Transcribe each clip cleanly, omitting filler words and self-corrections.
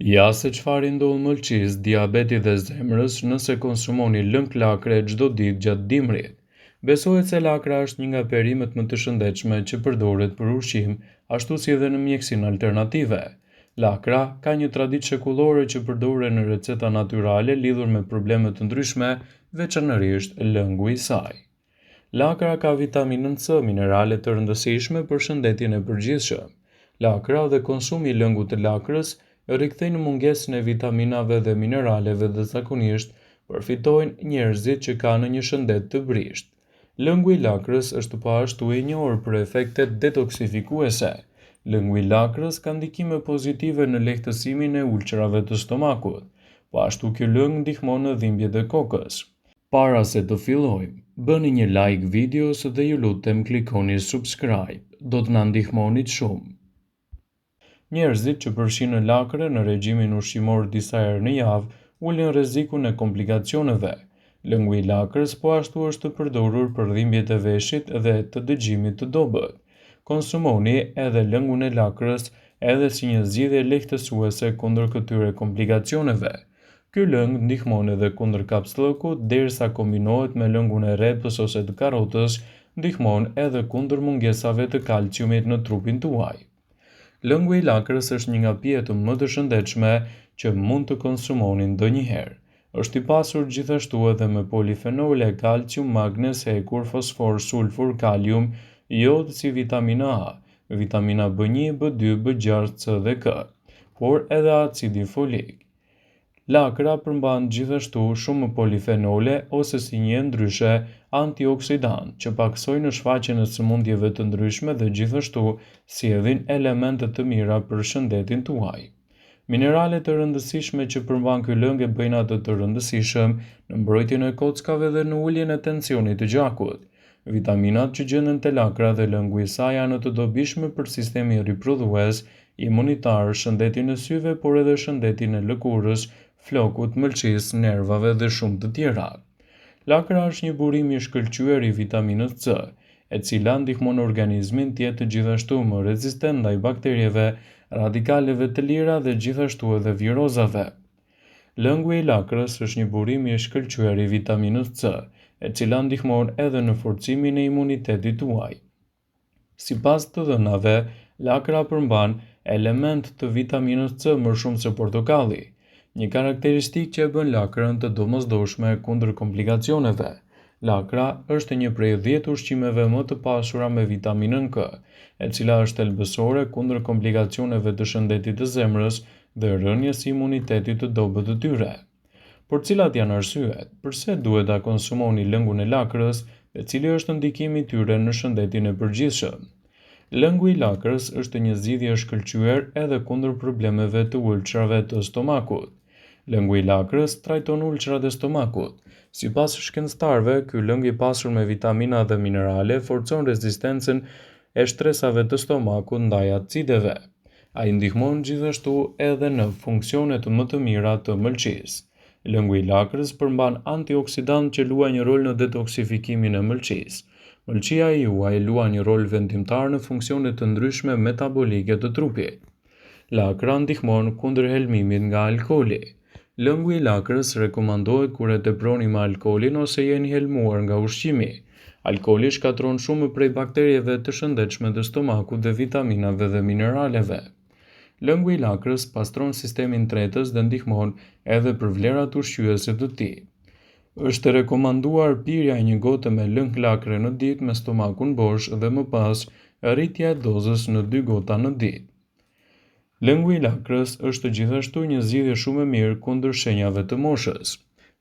Ja se çfarë ndodh mëlçisë, diabetit dhe zemrës nëse konsumoni lëng lakre çdo ditë gjatë dimrit. Besohet se lakra është një nga perimet më të shëndetshme që përdoret për ushqim, ashtu si edhe në mjekësinë alternative. Lakra ka një traditë shekullore që përdoren në receta natyrale lidhur me probleme të ndryshme, veçanërisht lëngu i saj. Lakra ka vitaminën C, minerale të rëndësishme për shëndetin e përgjithshëm. Lakra dhe konsumi i lëngut të lakrës rikthejnë mungesën e vitaminave dhe mineraleve dhe zakonisht përfitojnë njerëzit që kanë një shëndet të brisht. Lëngu i lakrës është po ashtu i njohur për efektet detoksifikuese. Lëngu i lakrës ka ndikime pozitive në lehtësimin e ulçrave të stomakut. Po ashtu ky lëng ndihmon në dhimbjet e kokës. Para se të fillojmë, bëni një like videos dhe ju lutem klikoni subscribe. Do të na ndihmonit shumë. Njerëzit që përfshinë lakre në regjimin ushqimor disa herë në javë ulin rrezikun e komplikacioneve. Lëngu i lakrës po ashtu është përdorur për dhimbjet e veshit dhe të dëgjimit të dobët. Konsumoni edhe lëngun e lakrës edhe si një zgjidhje lehtësuese kundër këtyre komplikacioneve. Ky lëng ndihmon edhe kundër kapsllëkut derisa kombinohet me lëngun e repës ose të karrotës, ndihmon edhe kundër mungesave të kalciumit në trupin tuaj. Lëngu i lakrës është një nga pjetët më të shëndetshme që mund të konsumoni ndonjëherë. Është i pasur gjithashtu edhe me polifenole, kalcium, magnez, hekur, fosfor, sulfur, kalium, jod si vitamina A, vitamina B1, B2, B6, C dhe K, por edhe acidi folik. Lakra përmban gjithashtu shumë polifenole ose si një ndryshe antioksidant që paksojnë shfaqjen e sëmundjeve të ndryshme dhe gjithashtu sjellin elemente të mira për shëndetin tuaj. Mineralet të rëndësishme që përmban ky lëng e bëjnë atë të rëndësishëm në mbrojtjen e kockave dhe në uljen e tensionit të gjakut. Vitaminat që gjenden te lakra dhe lëngu i saj janë të dobishme për sistemin riprodhues, imunitar, shëndetin e syve, por edhe shëndetin e lëkurës, flokut, mëlçisë, nervave dhe shumë të tjera. Lakra është një burim i shkëlqyer i vitaminës C, e cila ndihmon organizmin të jetë gjithashtu më rezistent ndaj bakterieve, radikaleve të lira dhe gjithashtu edhe virozave. Lëngu i lakrës është një burim i shkëlqyer i vitaminës C, e cila ndihmon edhe në forcimin e imunitetit tuaj. Sipas të dhënave, lakra përmban element të vitaminës C më shumë se portokalli, një karakteristikë që e bën lakrën të domosdoshme kundër komplikacioneve. Lakra është një prej 10 ushqimeve më të pasura me vitaminën K, e cila është thelbësore kundër komplikacioneve të shëndetit të zemrës dhe rënies së imunitetit të dobët të tyre. Por cilat janë arsyet? Pse duhet ta konsumoni lëngun e lakrës dhe cili është ndikimi i tyre në shëndetin e përgjithshëm? Lëngu i lakrës është një zgjidhje e shkëlqyer edhe kundër problemeve të ulçrave të stomakut. Lëngu i lakrës trajton ulçrat e stomakut. Sipas shkencëtarëve, ky lëng i pasur me vitamina dhe minerale forcon rezistencën e shtresave të stomakut ndaj acideve. Ai ndihmon gjithashtu edhe në funksionet më të mira të mëlçisë. Lëngu i lakrës përmban antioksidant që luajnë një rol në detoksifikimin e mëlçisë. Mëlçia e juaj luan një rol vendimtar në funksionet të ndryshme metabolike të trupit. Lakra ndihmon kundër helmimit nga alkooli. Lëngu i lakrës rekomandohet kur e teproni me alkoolin ose jeni helmuar nga ushqimi. Alkooli shkatërron shumë prej bakterieve të shëndetshme të stomakut dhe vitaminave dhe mineraleve. Lëngu i lakrës pastron sistemin tretës dhe ndihmon edhe për vlerat ushqyese të tij. Është rekomanduar pirja e një gote me lëng lakre në ditë me stomakun bosh dhe më pas rritja e dozës në 2 gota në ditë. Lëngu i lakrës është gjithashtu një zgjidhje shumë e mirë kundër shenjave të moshës.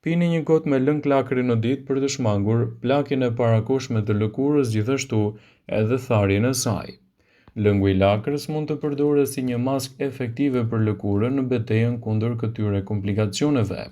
Pini një gotë me lëng lakre në ditë për të shmangur plakjen e parakohshme të lëkurës, gjithashtu edhe tharjen e saj. Lëngu i lakrës mund të përdoret si një maskë efektive për lëkurën në betejën kundër këtyre komplikacioneve.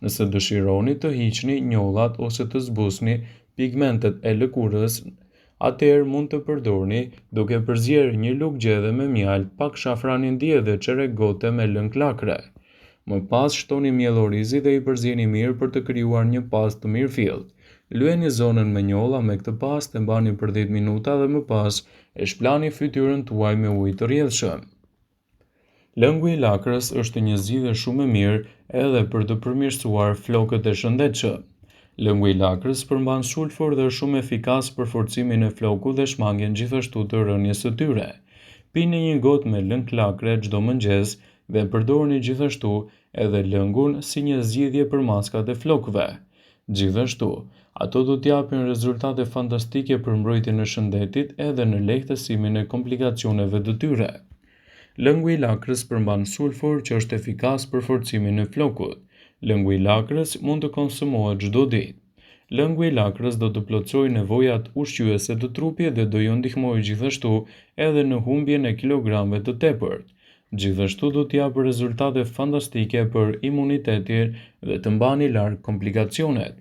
Nëse dëshironi të hiqni njollat ose të zbusni pigmentet e lëkurës, atëherë mund të përdorni duke përzierë një lugë gjedhe me mjaltë, pak shafranin dje dhe çerek gote me lëng lakre. Më pas shtoni miell orizi dhe i përzieni mirë për të krijuar një pastë të mirëfillt. Lyeni zonën me njolla me këtë pastë e mbani për 10 minuta dhe më pas e shplani fytyrën tuaj me ujë të rrjedhshëm. Lëngu i lakrës është një zgjidhje shumë e mirë edhe për të përmirësuar flokët e shëndetshëm. Lëngu i lakrës përmban sulfur dhe është shumë efikas për forcimin e flokut dhe shmangjen gjithashtu të rënies së tyre. Pini një gotë me lëng lakre çdo mëngjes dhe përdorni gjithashtu edhe lëngun si një zgjidhje për maskat e flokëve. Gjithashtu, ato do t'japin rezultate fantastike për mbrojtjen e shëndetit edhe në lehtësimin e komplikacioneve të tyre. Lëngu i lakrës përmban sulfur që është efikas për forcimin e flokut. Lëngu i lakrës mund të konsumohet çdo ditë. Lëngu i lakrës do të plotësojë nevojat ushqyese të trupit dhe do ju ndihmojë gjithashtu edhe në humbjen e kilogramëve të tepërt. Gjithashtu do të japë rezultate fantastike për imunitetin dhe të mbani larg komplikacionet.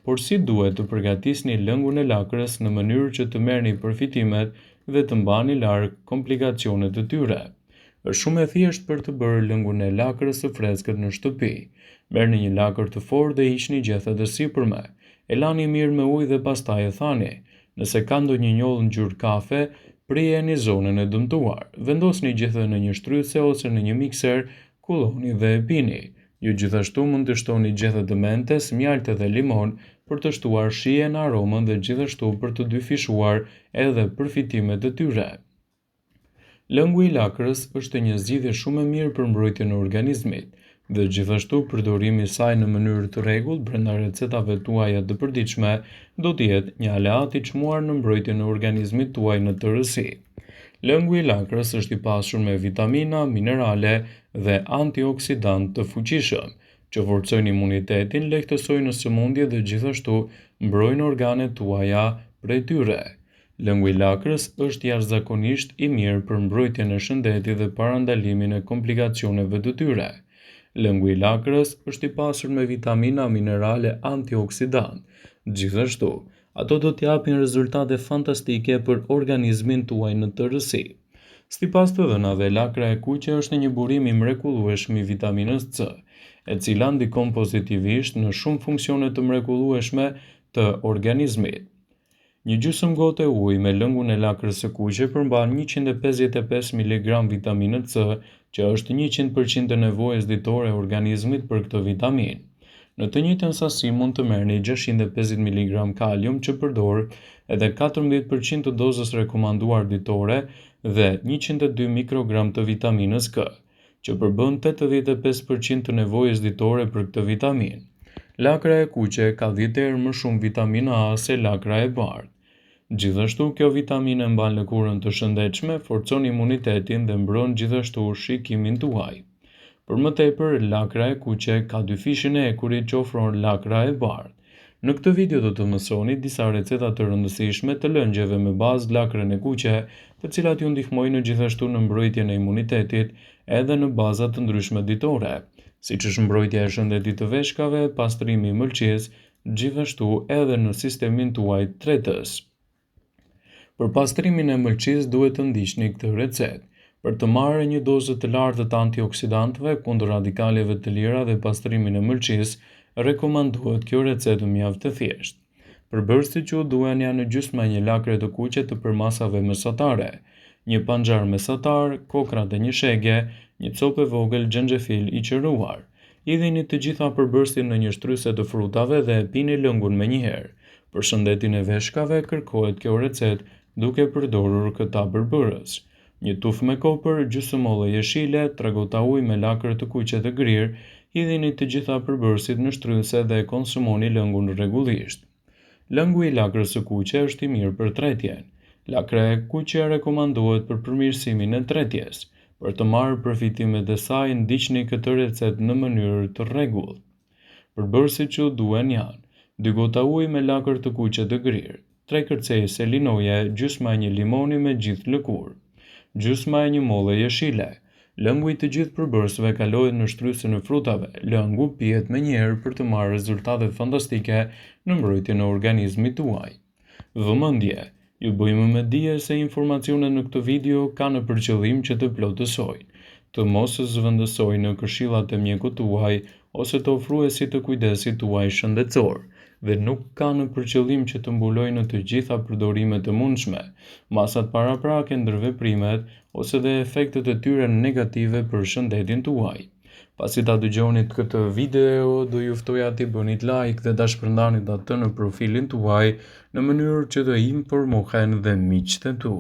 Por si duhet të përgatisni lëngun e lakrës në mënyrë që të merrni përfitimet dhe të mbani larg komplikacionet të tyre? Është shumë e thjeshtë për të bërë lëngun e lakrës së freskët në shtëpi. Merrni një lakër të fortë dhe hiqni gjethet e sipërme. E lani mirë me ujë dhe pastaj e thani. Nëse ka ndonjë njollë ngjyrë kafe, prijeni zonën e dëmtuar. Vendosni gjethet në një shtryse ose në një mikser, kulloni dhe e pini. Ju gjithashtu mund të shtoni gjethet të mentes, mjaltë dhe limon për të shtuar shijen, aromën dhe gjithashtu për të dyfishuar edhe përfitimet e tyre. Lëngu i lakrës është një zgjidhje shumë e mirë për mbrojtjen e organizmit dhe gjithashtu përdorimi i saj në mënyrë të rregullt brenda recetave tuaja të përditshme do të jetë një aleat i çmuar në mbrojtjen e organizmit tuaj në tërësi. Lëngu i lakrës është i pasur me vitamina, minerale dhe antioksidantë të fuqishëm, që forcojnë imunitetin, lehtësojnë sëmundjet dhe gjithashtu mbrojnë organet tuaja prej tyre. Lëngu i lakrës është jashtëzakonisht i mirë për mbrojtjen e shëndetit dhe parandalimin e komplikacioneve të tyre. Lëngu i lakrës është i pasur me vitamina, minerale, antioksidantë. Gjithashtu, ato do t'japin rezultate fantastike për organizmin tuaj në tërësi. Sipas të dhënave, lakra e kuqe është një burim i mrekullueshëm i vitaminës C, e cila ndikon pozitivisht në shumë funksione të mrekullueshme të organizmit. Një gjysmë gotë ujë me lëngun e lakrës së kuqe përmban 155 mg vitaminë C, që është 100% e nevojës ditore e organizmit për këtë vitaminë. Në të njëjtën sasi mund të merrni 650 mg kalium që përdor edhe 14% të dozës rekomanduar ditore dhe 102 mikrogram të vitaminës K, që përbën 85% të nevojës ditore për këtë vitaminë. Lakra e kuqe ka 10 herë më shumë vitaminë A se lakra e bardhë. Gjithashtu, kjo vitaminë mban lëkurën të shëndetshme, forcon imunitetin dhe mbron gjithashtu shikimin tuaj. Për më tepër, lakra e kuqe ka dyfishin e ekurit që ofron lakra e bardhë. Në këtë video do të mësoni disa receta të rëndësishme të lëngjeve me bazë lakrën e kuqe, të cilat ju ndihmojnë gjithashtu në mbrojtjen e imunitetit edhe në baza të ndryshme ditore, siç është mbrojtja e shëndetit të veshkave, pastrimi i mëlçies, gjithashtu edhe në sistemin tuaj tretës. Për pastrimin e mëlçisë duhet të ndiqni këtë recetë. Për të marrë një dozë të lartë të antioksidantëve kundër radikaleve të lira dhe pastrimin e mëlçisë, rekomandohet kjo recetë mjaft e thjeshtë. Përbërësit që u duhen janë gjysma një lakre të kuqe të përmasave mesatare, një panxhar mesatar, kokrat e një shege, një copë e vogël xhenxhefil i qëruar. Hidhini të gjitha përbërësit në një shtryse të frutave dhe pini lëngun menjëherë. Për shëndetin e veshkave kërkohet kjo recetë duke përdorur këta përbërës: një tufë me kopër, gjysmë ollë jeshile, 3 gota ujë me lakër të kuqe të grirë, hidhini të gjitha përbërësit në shtryse dhe konsumoni lëngun rregullisht. Lëngu i lakrës së kuqe është i mirë për tretjen. Lakra e kuqe rekomandohet për përmirësimin e tretjes. Për të marrë përfitimet e saj, ndiqni këtë recetë në mënyrë të rregullt. Përbërësit që duhen janë: 2 gota ujë me lakër të kuqe të grirë, 3 kërcejse linoje, gjysma e një limoni me gjithë lëkurë, gjysma e një molle jeshile. Lëngu i të gjithë përbërësve kalohet në shtrysën e frutave. Lëngu pihet menjëherë për të marrë rezultate fantastike në mbrojtjen e organizmit tuaj. Vëmendje: ju bëjmë me dije se informacionet në këtë video kanë për qëllim që të plotësojnë, të mos zëvendësojnë në këshillat e mjekut tuaj ose të ofruesit të kujdesit tuaj shëndetësor. dhe nuk kanë për qëllim që të mbulojnë të gjitha përdorimet e mundshme, masat paraprake ndër veprimet ose dhe efektet e tyre negative për shëndetin tuaj. Pasi ta dëgjonit këtë video, do ju ftoja t'i bënit like dhe ta shpërndanit atë në profilin tuaj në mënyrë që të informohen dhe miqtë e tu.